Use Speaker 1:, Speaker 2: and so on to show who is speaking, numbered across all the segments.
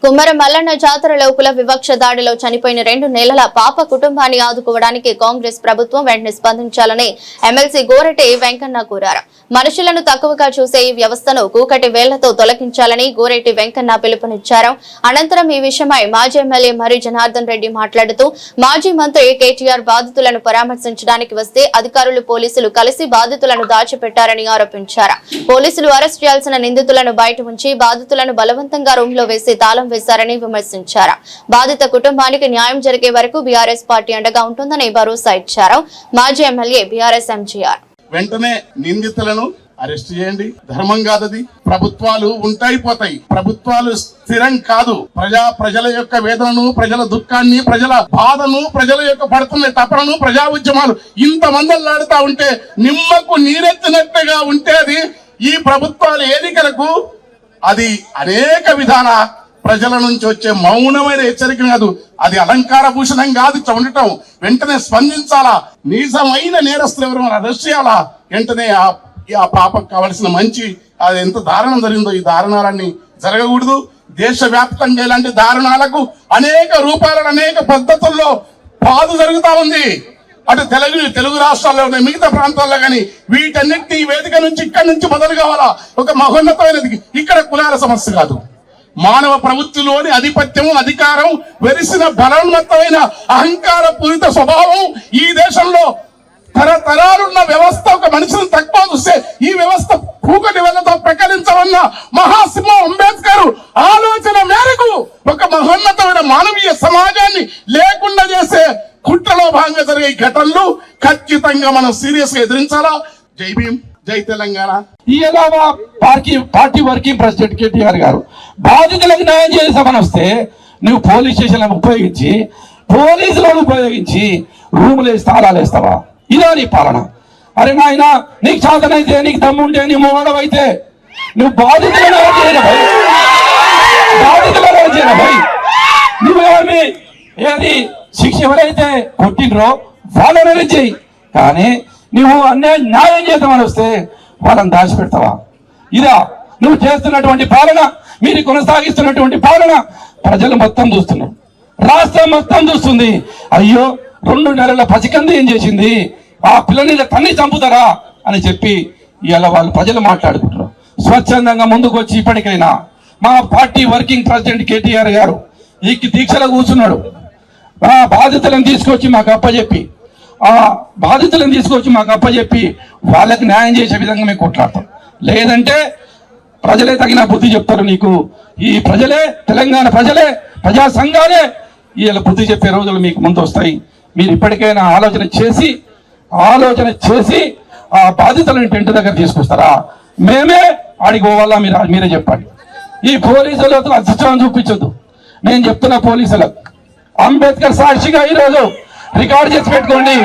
Speaker 1: కుమ్మరం మల్లన్న జాతరలో కుల వివక్ష దాడిలో చనిపోయిన 2 నెలల పాప కుటుంబాన్ని ఆదుకోవడానికి కాంగ్రెస్ ప్రభుత్వం వెంటనే స్పందించాలని ఎమ్మెల్సీ గోరటి వెంకన్న కోరారు. మనుషులను తక్కువగా చూసే ఈ వ్యవస్థను కూకటి వేళ్లతో తొలగించాలని గోరటి వెంకన్న పిలుపునిచ్చారు. అనంతరం ఈ విషయమై మాజీ ఎమ్మెల్యే మరి జనార్దన్ రెడ్డి మాట్లాడుతూ మాజీ మంత్రి కేటీఆర్ బాధితులను పరామర్శించడానికి వస్తే అధికారులు పోలీసులు కలిసి బాధితులను దాచిపెట్టారని ఆరోపించారు. పోలీసులు అరెస్ట్ చేయాల్సిన నిందితులను బయట ఉంచి బాధితులను బలవంతంగా రూమ్ లో వేసి తాళం వేశారని విమర్శించారు. బాధిత కుటుంబానికి న్యాయం జరిగే వరకు బీఆర్ఎస్ పార్టీ అండగా ఉంటుందని భరోసా ఇచ్చారు. మాజీ ఎమ్మెల్యే బీఆర్ఎస్ ఎంజీఆర్
Speaker 2: వెంటనే నిందితులను అరెస్ట్ చేయండి. ధర్మం కాదది. ప్రభుత్వాలు ఉంటాయి పోతాయి, ప్రభుత్వాలు స్థిరం కాదు. ప్రజల యొక్క వేదనను, ప్రజల దుఃఖాన్ని, ప్రజల బాధను, ప్రజల యొక్క పడుతున్న తపనను, ప్రజా ఉద్యమాలు ఇంతమందలాడుతా ఉంటే నిమ్మకు నీరెత్తినట్టుగా ఉంటే అది ఈ ప్రభుత్వాల ఎన్నికలకు అది అనేక విధాల ప్రజల నుంచి వచ్చే మౌనమైన హెచ్చరిక కాదు, అది అలంకార భూషణం కాదు. ఉండటం వెంటనే స్పందించాలా. నిజమైన నేరస్తులు ఎవరు అరెస్ట్ చేయాలా. వెంటనే ఆ పాపకు కావలసిన మంచి అది ఎంత దారుణం జరిగిందో ఈ దారుణాలన్నీ జరగకూడదు. దేశవ్యాప్తంగా ఇలాంటి దారుణాలకు అనేక రూపాలను అనేక పద్ధతుల్లో బాధ జరుగుతా ఉంది. అటు తెలుగు రాష్ట్రాల్లో మిగతా ప్రాంతాల్లో కానీ వీటన్నిటిని వేదిక నుంచి ఇక్కడి నుంచి మొదలు కావాలా. ఒక మహోన్నతమైనది. ఇక్కడ కులాల సమస్య కాదు, మానవ ప్రవృత్తిలోని ఆధిపత్యం, అధికారం, వెరిసిన బలోన్మత్తమైన అహంకార పూరిత స్వభావం ఈ దేశంలో తరతరాలున్న వ్యవస్థ ఒక మనిషిని తక్కువ చూస్తే ఈ వ్యవస్థ కూకటి వెళ్ళతో ప్రకటించవన్న మహాసింహ అంబేద్కర్ ఆలోచన మేరకు ఒక మహోన్నతమైన మానవీయ సమాజాన్ని లేకుండా చేసే కుట్రలో భాగంగా జరిగే ఘటనలు ఖచ్చితంగా మనం సీరియస్ గా ఎదిరించాలా. జై భీమ్, జై Telangana.
Speaker 3: Party working president KTR గారు బాధితులకు న్యాయం చేసామని వస్తే నువ్వు పోలీస్ స్టేషన్లను ఉపయోగించి, పోలీసులను ఉపయోగించి రూములు వేసి తాళాలు వేస్తావా? ఇదా నీ పాలన? అరే నాయన, నీకు చాతనైతే, నీకు దమ్ముంటే, నీ మూడవైతే నువ్వు బాధితులను నువ్వేమి ఏది శిక్ష ఎవరైతే కొట్టినరో వాళ్ళనే చెయ్యి. కానీ నువ్వు న్యాయం చేద్దామని వస్తే వాళ్ళని దాచిపెడతావా? ఇదా నువ్వు చేస్తున్నటువంటి పాలన? మీరు కొనసాగిస్తున్నటువంటి పాలన ప్రజలు మొత్తం చూస్తున్నారు, రాష్ట్రం మొత్తం చూస్తుంది. అయ్యో, 2 నెలల పసికంది ఏం చేసింది, ఆ పిల్లని తన్ని చంపుతారా అని చెప్పి ఇలా వాళ్ళు ప్రజలు మాట్లాడుకుంటున్నారు. స్వచ్ఛందంగా ముందుకు వచ్చి ఇప్పటికైనా మా పార్టీ వర్కింగ్ ప్రెసిడెంట్ కేటీఆర్ గారు ఈ దీక్షలో కూర్చున్నాడు. ఆ బాధితులను తీసుకొచ్చి మాకు అప్పచెప్పి వాళ్ళకి న్యాయం చేసే విధంగా మేము కొట్లాడతాం. లేదంటే ప్రజలే తగిన బుద్ధి చెప్తారు నీకు. ఈ ప్రజలే, తెలంగాణ ప్రజలే, ప్రజా సంఘాలే వీళ్ళ బుద్ధి చెప్పే రోజులు మీకు ముందు వస్తాయి. మీరు ఇప్పటికైనా ఆలోచన చేసి ఆ బాధితులను టెంట్ దగ్గర తీసుకొస్తారా? మేమే ఆడికి పోవాలా? మీరే చెప్పండి. ఈ పోలీసులతో అధిష్టానం చూపించొద్దు. నేను చెప్తున్న పోలీసులకు, అంబేద్కర్ సాక్షిగా ఈరోజు రికార్డు చేసి పెట్టుకోండి.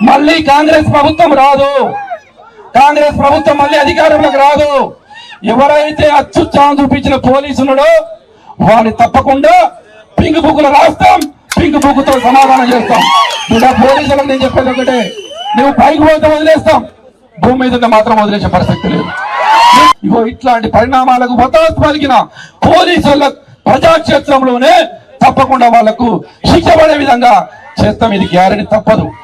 Speaker 3: మళ్ళీ కాంగ్రెస్ ప్రభుత్వం రాదు. కాంగ్రెస్ ప్రభుత్వం మళ్ళీ అధికారంలోకి రాదు. ఎవరైతే అత్యుత్సాహం చూపించిన పోలీసులను వారిని తప్పకుండా పింక్ బుక్లు రాస్తాం, పింక్ బుక్తో సమాధానం చేస్తాం. ఇలా పోలీసులకు నేను చెప్పేది ఒకటే, నువ్వు పైకి పోతే వదిలేస్తాం, భూమి మీద మాత్రం వదిలేసే పరిస్థితి లేదు. ఇగో ఇట్లాంటి పరిణామాలకు మద్దతు పలికిన పోలీసుల ప్రజాక్షేత్రంలోనే తప్పకుండా వాళ్లకు శిక్ష పడే విధంగా చేస్తాం. ఇది గ్యారెంటీ తప్పదు.